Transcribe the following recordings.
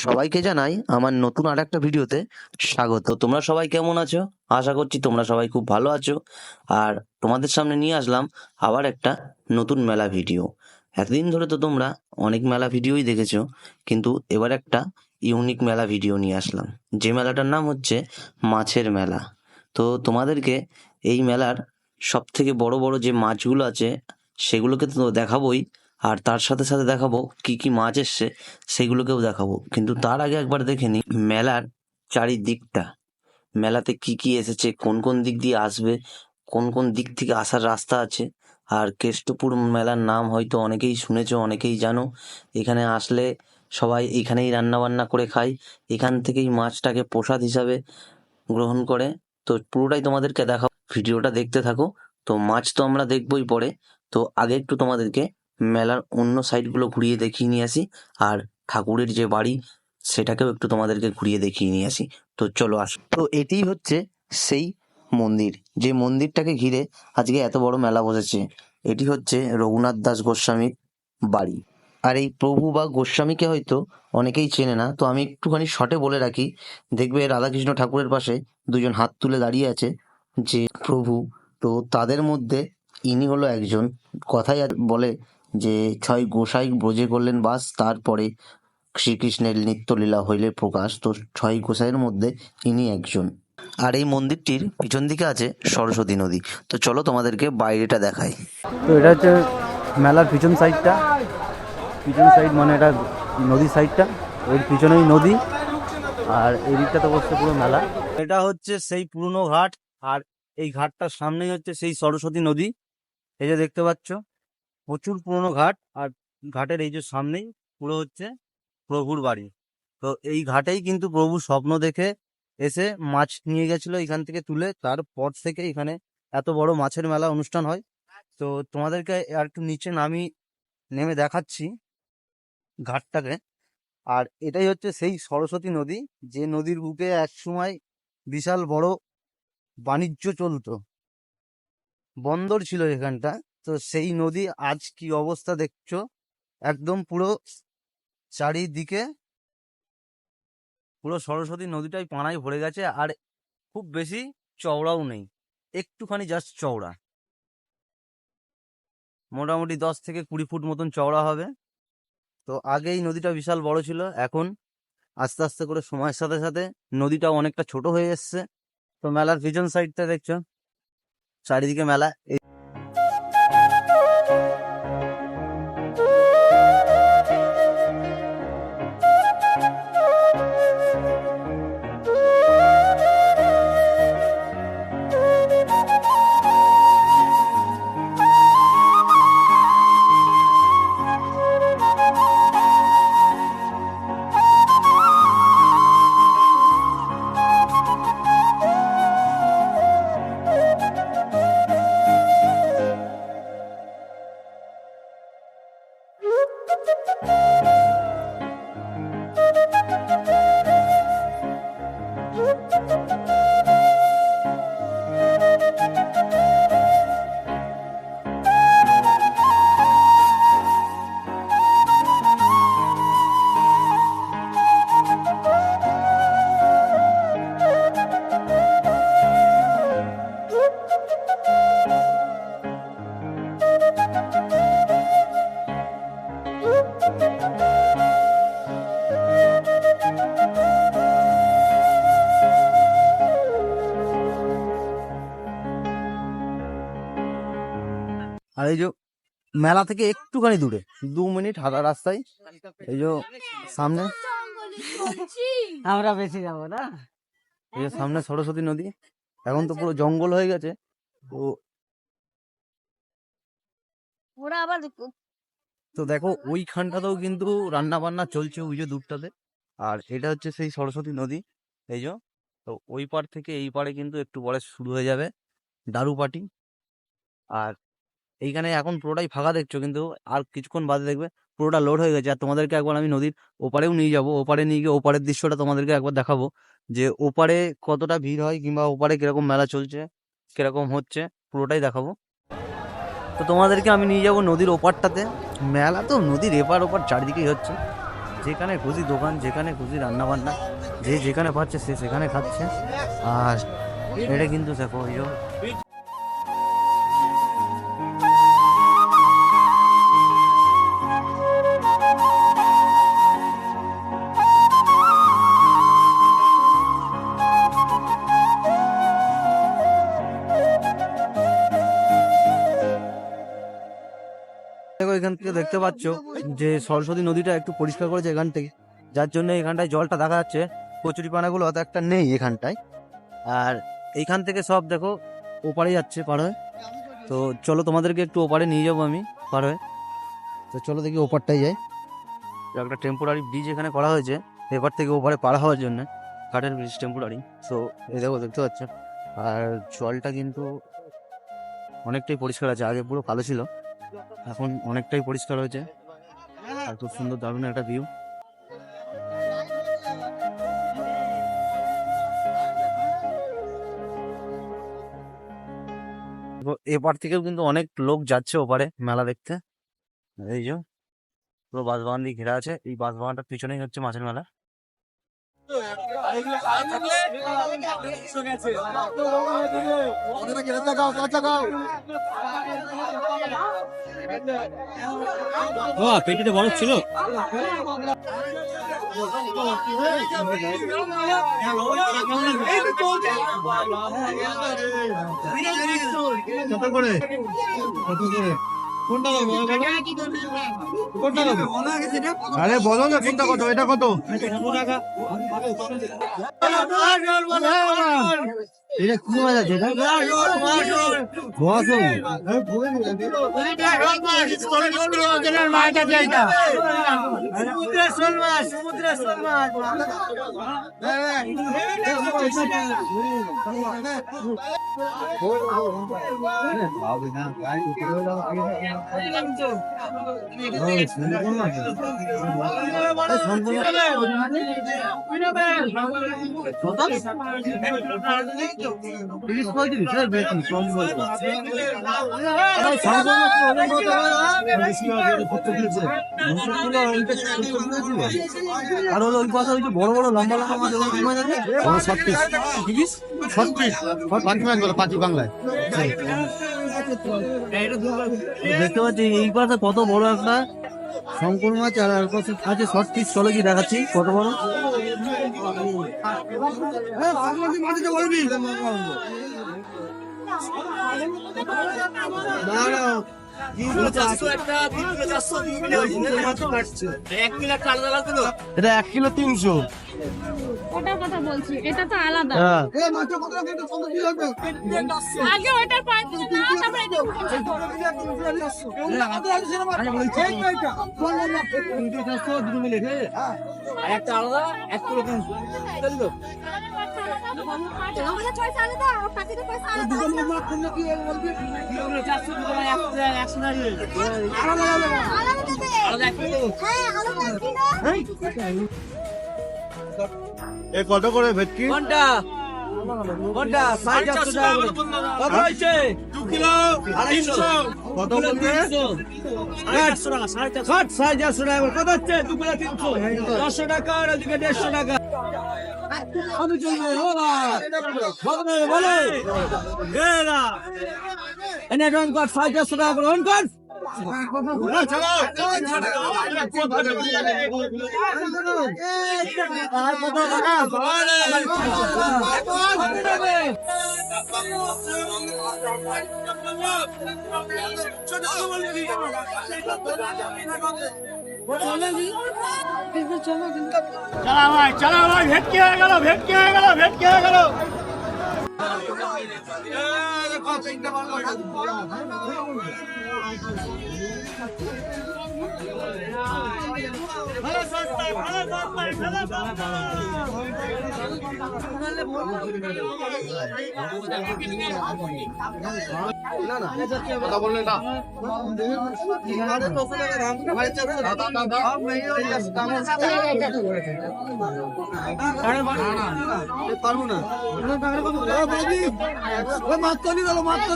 সবাইকে জানাই আমার নতুন আর একটা ভিডিওতে স্বাগত। তোমরা সবাই কেমন আছো? আশা করছি তোমরা সবাই খুব ভালো আছো। আর তোমাদের সামনে নিয়ে আসলাম আবার একটা নতুন মেলা ভিডিও। এতদিন ধরে তো তোমরা অনেক মেলা ভিডিওই দেখেছো, কিন্তু এবার একটা ইউনিক মেলা ভিডিও নিয়ে আসলাম। যে মেলাটার নাম হচ্ছে মাছের মেলা। তো তোমাদেরকে এই মেলার সব থেকে বড় বড় যে মাছগুলো আছে সেগুলোকে তো দেখাবোই, আর তার সাথে সাথে দেখাবো কি কি মাছ এসছে সেগুলোকেও দেখাবো। কিন্তু তার আগে একবার দেখে নি মেলার চারিদিকটা, মেলাতে কি কি এসেছে, কোন কোন দিক দিয়ে আসবে, কোন কোন দিক থেকে আসার রাস্তা আছে। আর কেষ্টপুর মেলার নাম হয়তো অনেকেই শুনেছো, অনেকেই জানো। এখানে আসলে সবাই এখানেই রান্না বান্না করে খায়, এখান থেকেই মাছটাকে প্রসাদ হিসাবে গ্রহণ করে। তো পুরোটাই তোমাদেরকে দেখাও, ভিডিওটা দেখতে থাকো। তো মাছ তো আমরা দেখবোই পরে, তো আগে একটু তোমাদেরকে মেলার অন্য সাইডগুলো ঘুরিয়ে দেখিয়ে নিয়ে আসি, আর ঠাকুরের যে বাড়ি সেটাকেও একটু তোমাদেরকে ঘুরিয়ে দেখিয়ে নিয়ে আসি। তো চলো আসো। তো এটিই হচ্ছে সেই মন্দির, যে মন্দিরটাকে ঘিরে আজকে এত বড় মেলা বসেছে। এটি হচ্ছে রঘুনাথ দাস গোস্বামীর বাড়ি। আর এই প্রভু বা গোস্বামীকে হয়তো অনেকেই চেনে না, তো আমি একটুখানি শর্টে বলে রাখি। দেখবে রাধাকৃষ্ণ ঠাকুরের পাশে দুজন হাত তুলে দাঁড়িয়ে আছে যে প্রভু, তো তাদের মধ্যে ইনি হলো একজন। কথাই বলে যে ছয় গোসাই ব্রজে করলেন বাস, তারপরে শ্রীকৃষ্ণের নিত্যলীলা হইলে প্রকাশ। তো ছয় গোসাইয়ের মধ্যে ইনি একজন। আর এই মন্দিরটির পিছন দিকে আছে সরস্বতী নদী। তো চলো তোমাদেরকে বাইরেটা দেখাই। তো এটা হচ্ছে মেলার পিছন সাইডটা, পিছন সাইড মানে এটা নদীর সাইডটা, এর পিছনেই নদী, আর এই দিকটাতে বসছে পুরো মেলা। এটা হচ্ছে সেই পুরনো ঘাট, আর এই ঘাটটার সামনেই হচ্ছে সেই সরস্বতী নদী। এই যে দেখতে পাচ্ছ প্রচুর পুরনো ঘাট, আর ঘাটের এই যে সামনেই পুরো হচ্ছে প্রভুর বাড়ি। তো এই ঘাটেই কিন্তু প্রভু স্বপ্ন দেখে এসে মাছ নিয়ে গেছিল এখান থেকে তুলে, তারপর থেকে এখানে এত বড় মাছের মেলা অনুষ্ঠান হয়। তো তোমাদেরকে আর একটু নিচে নেমে দেখাচ্ছি ঘাটটাকে। আর এটাই হচ্ছে সেই সরস্বতী নদী, যে নদীর বুকে একসময় বিশাল বড় বাণিজ্য চলতো, বন্দর ছিল এখানটা। তো সেই নদী আজ কি অবস্থা দেখছো, একদম পুরো চারিদিকে পুরো সরস্বতী নদীটাই পানায় ভরে গেছে। আর খুব বেশি চওড়াও নেই, একটুখানি জাস্ট চওড়া, মোটামুটি 10 থেকে 20 ফুট মতন চওড়া হবে। তো আগে এই নদীটা বিশাল বড় ছিল, এখন আস্তে আস্তে করে সময়ের সাথে সাথে নদীটাও অনেকটা ছোট হয়ে এসছে। তো মেলার পিছন সাইডটা দেখছো, চারিদিকে মেলা। আর এই যে মেলা থেকে একটুখানি দূরে 2 মিনিট হাঁটা রাস্তায়, এই যে সামনে, আমরা বেশি যাবো না, এই যে সামনে সরস্বতী নদী। এখন তো পুরো জঙ্গল হয়ে গেছে। তো তো দেখো ওইখানটাতেও কিন্তু রান্না বান্না চলছে, ওই যে দূরটাতে। আর এটা হচ্ছে সেই সরস্বতী নদী, এই যে। তো ওই পার থেকে এই পারে কিন্তু একটু পরে শুরু হয়ে যাবে দারু পার্টি। আর এইখানে এখন পুরোটাই ফাঁকা দেখছো, কিন্তু আর কিছুক্ষণ বাদে দেখবে পুরোটা লোড হয়ে গেছে। আর তোমাদেরকে একবার আমি নদীর ওপারেও নিয়ে যাবো, ওপারে নিয়ে গিয়ে ওপারের দৃশ্যটা তোমাদেরকে একবার দেখাবো, যে ওপারে কতটা ভিড় হয়, কিংবা ওপারে কিরকম মেলা চলছে, কিরকম হচ্ছে, পুরোটাই দেখাবো। তো তোমাদেরকে আমি নিয়ে যাব নদীর ওপারটাতে। মেলা তো নদীর এপার ওপার চারিদিকেই হচ্ছে। যেখানে খুশি দোকান, যেখানে খুশি রান্না বান্না, যে যেখানে পাচ্ছে সে সেখানে খাচ্ছে। আর এটা কিন্তু দেখো এই যে দেখো এখান থেকে দেখতে পাচ্ছ যে সরস্বতী নদীটা একটু পরিষ্কার করেছে এখান থেকে, যার জন্য এখানটায় জলটা দেখা যাচ্ছে। কচুরিপানাগুলো অত একটা নেই এখানটায়। আর এইখান থেকে সব দেখো ওপারে যাচ্ছে পার হয়ে। তো চলো তোমাদেরকে একটু ওপারে নিয়ে যাবো আমি পার হয়ে। তো চলো দেখি ওপারটাই যাই। একটা টেম্পোরারি ব্রিজ এখানে করা হয়েছে এপার থেকে ওপারে পার হওয়ার জন্য, কাঠের ব্রিজ টেম্পোরারি। সো এই দেখো দেখতে পাচ্ছ। আর জলটা কিন্তু অনেকটাই পরিষ্কার আছে, আগে পুরো কালো ছিল, এখন অনেকটাই পরিষ্কার হয়েছে। আর খুব সুন্দর দারুণ একটা ভিউ। এপার থেকেও কিন্তু অনেক লোক যাচ্ছে ওপারে মেলা দেখতে। এই যে পুরো বাঁশবাগান দিয়ে ঘেরা আছে, এই বাঁশবাগানটার পিছনেই হচ্ছে মাছের মেলা। পেটিতে বরফ ছিল। কত করে কোনটা নেবো? আরে বলো না কোনটা কত, এটা কত? এটা কি মাছ আছে? আর হলো ওই পাশে ওই যে বড় বড় লম্বা লম্বা মাছ আছে, পাঁচি বাংলায় দেখতে পাচ্ছি। এই পাশে কত বড় একটা শঙ্কর মাছ, আর পাশে আছে শর্ট পিস। চলো কি দেখাচ্ছি কত বড়। এটা 1 কিলো 300। ওটার কথা বলছি, এটা তো আলাদা। আগে ওটার প্রাইস ছিল না, তারপরে একটা আলাদা 1 কিলো 300। আমাদের পয়সা আলাদা, ওর পাখিদের পয়সা আলাদা। এ কত করে ভেটকি? কোনটা কোনটা? 450 টাকা করে। কত হইছে? 2 কিলো 300। কত বলতে? 450 টাকা। 450 টাকা। কত হচ্ছে? 2 কিলো 300। 100 টাকা আর এদিকে 150 টাকা। আমি চলবে ওরা বলে বলে এরা এনে রন কর 450 টাকা করে রন কর। চলা ভাই ভেটকি হয়ে গেল, ভেটকি হয়ে গেল, ভেটকি হয়ে গেল। কথা বললেন না পারবো না। মাত্র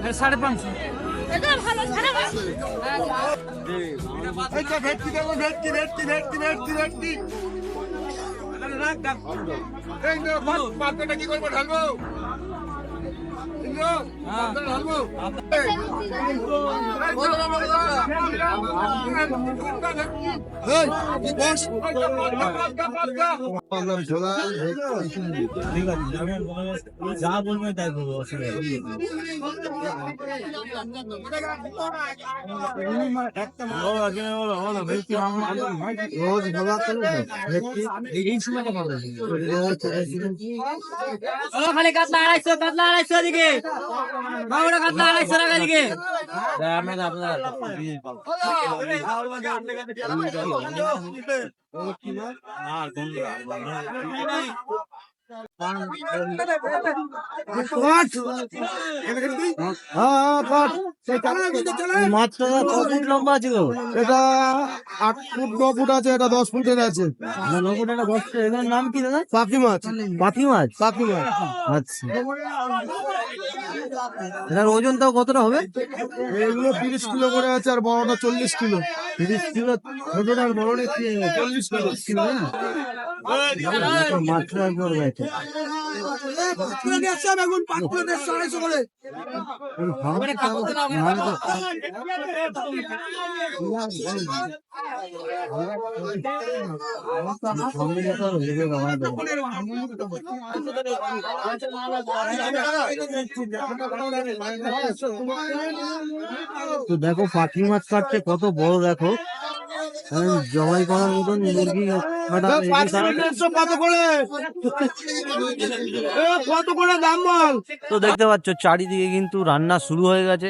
550। এটা ভালো খারাপ কি করবো ঢালবো যা বলবে তাই করবো। খালি কাতলা 250 দিকে বাবুরা কাতলা 250 টাকা দিকে মাছটা কত ফুট লম্বা আছে গো? এটা 8 ফুট 9 ফুট আছে, এটা 10 ফুটের আছে। 9 ফুট একটা 10 এটার নাম কি দাদা? পাখি মাছ, পাখি মাছ। পাখি মাছ। আচ্ছা, এটার ওজনটাও কতটা হবে? এগুলো 30 কিলো করে আছে, আর বড়টা 40 কিলো। 30 কিলো ছোটটা, আর বড়টা 40 কিলো। মাছটা করবে এটা। তো দেখো পাখি মাছ কাটছে কত বড়, দেখো জবাই করার মতন মুরগি কাটা। কত করে দাম বল? তো দেখতে পাচ্ছ চারিদিকে কিন্তু রান্না শুরু হয়ে গেছে।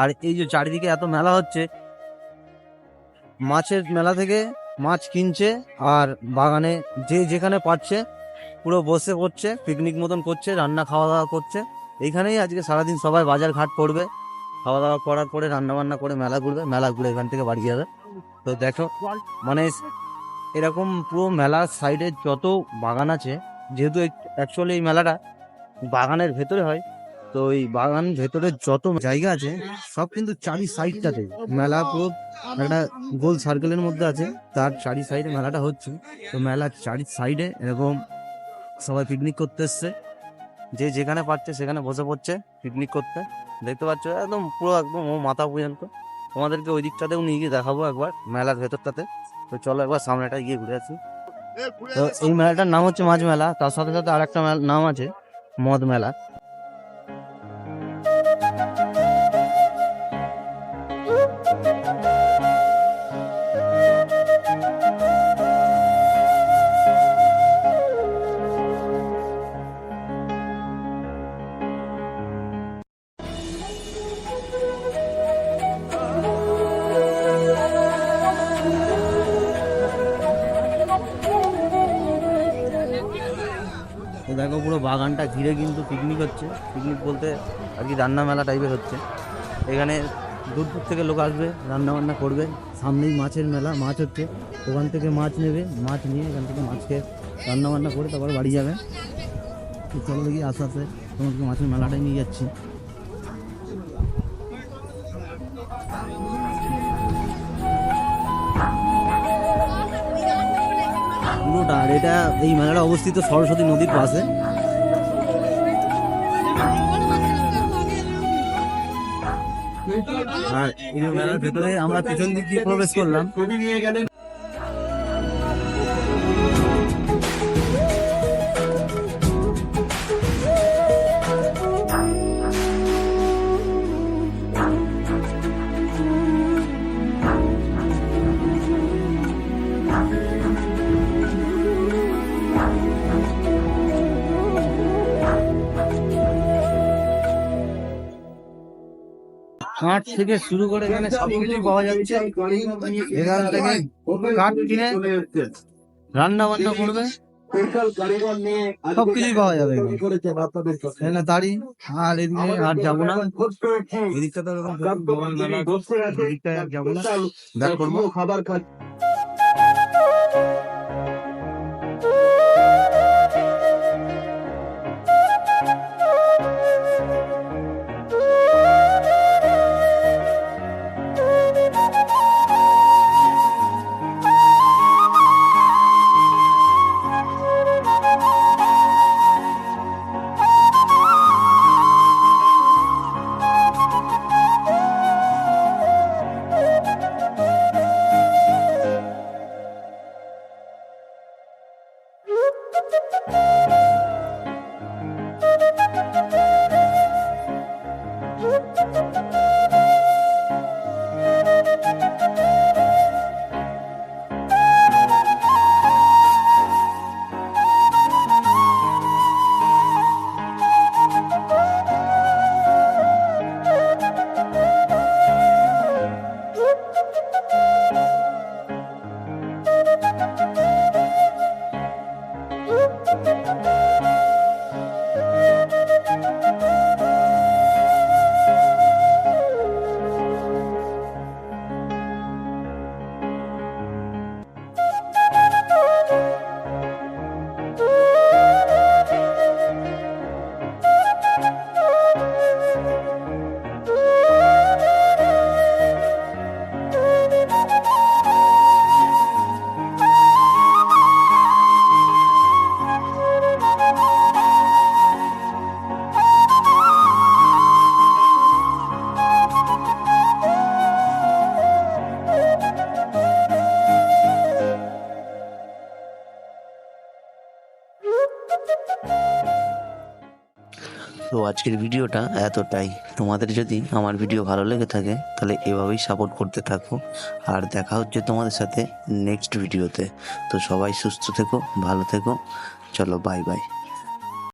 আর এই যে চারিদিকে এত মেলা হচ্ছে, মাছের মেলা থেকে মাছ কিনছে আর বাগানে যে যেখানে পাচ্ছে পুরো বসে করছে, পিকনিক মতন করছে, রান্না খাওয়া দাওয়া করছে। এইখানেই আজকে সারাদিন সবাই বাজার ঘাট করবে, খাওয়া দাওয়া করার পরে রান্না বান্না করে মেলা ঘুরবে, মেলা ঘুরে এখান থেকে বাড়ি যাবে। তো দেখো মানে এরকম পুরো মেলার সাইডে যত বাগান আছে, যেহেতু অ্যাকচুয়ালি এই মেলাটা বাগানের ভেতরে হয়, তো এই বাগান ভেতরে যত জায়গা আছে সব কিন্তু চারি সাইডটাতে মেলা পুরো একটা গোল সার্কেলের মধ্যে আছে, তার চারি সাইডে মেলাটা হচ্ছে। তো মেলার চারি সাইডে এরকম সবাই পিকনিক করতে এসছে, যে যেখানে পাচ্ছে সেখানে বসে পড়ছে পিকনিক করতে। দেখতে পাচ্ছ একদম পুরো একদম ও মাথা পর্যন্ত। তোমাদেরকে ওই দিকটাতেও নিয়ে গিয়ে দেখাবো একবার মেলার ভেতরটাতে। তো চলো একবার সামনেটা গিয়ে ঘুরে আসি। তো এই মেলাটার নাম হচ্ছে মাছ মেলা, তার সাথে সাথে আর একটা নাম আছে মদ মেলা। তো দেখো পুরো বাগানটা ঘিরে কিন্তু পিকনিক হচ্ছে। পিকনিক বলতে আর কি রান্না মেলা টাইপের হচ্ছে। এখানে দূর দূর থেকে লোক আসবে, রান্না বান্না করবে। সামনেই মাছের মেলা, মাছ হচ্ছে, ওখান থেকে মাছ নেবে, মাছ নিয়ে এখান থেকে মাছকে রান্না বান্না করে তারপরে বাড়ি যাবে। তো চলো দেখি আস্তে আস্তে তোমাকে মাছের মেলাটাই নিয়ে যাচ্ছি। পুরোটা, আর এটা এই মেলাটা অবস্থিত সরস্বতী নদীর পাশে। আর এই মেলার ভেতরে আমরা পিছন দিক দিয়ে প্রবেশ করলাম। কাঠ থেকে শুরু করে এখানে সবকিছু পাওয়া যাচ্ছে। এখান থেকে কাঠ কিনে রান্না বান্না করবে, সবকিছুই পাওয়া যাবে এখানে। দাড়ি আর এদিকে আর যাবো না, এদিকটা তো এদিকটা যাবো না, দেখ করবো খাবার খাচ্ছি। আজকের ভিডিওটা এতটাই। তোমাদের যদি আমার ভিডিও ভালো লেগে থাকে তাহলে এভাবেই সাপোর্ট করতে থাকো, আর দেখা হচ্ছে তোমাদের সাথে নেক্সট ভিডিওতে। তো সবাই সুস্থ থেকো, ভালো থেকো, চলো বাই বাই।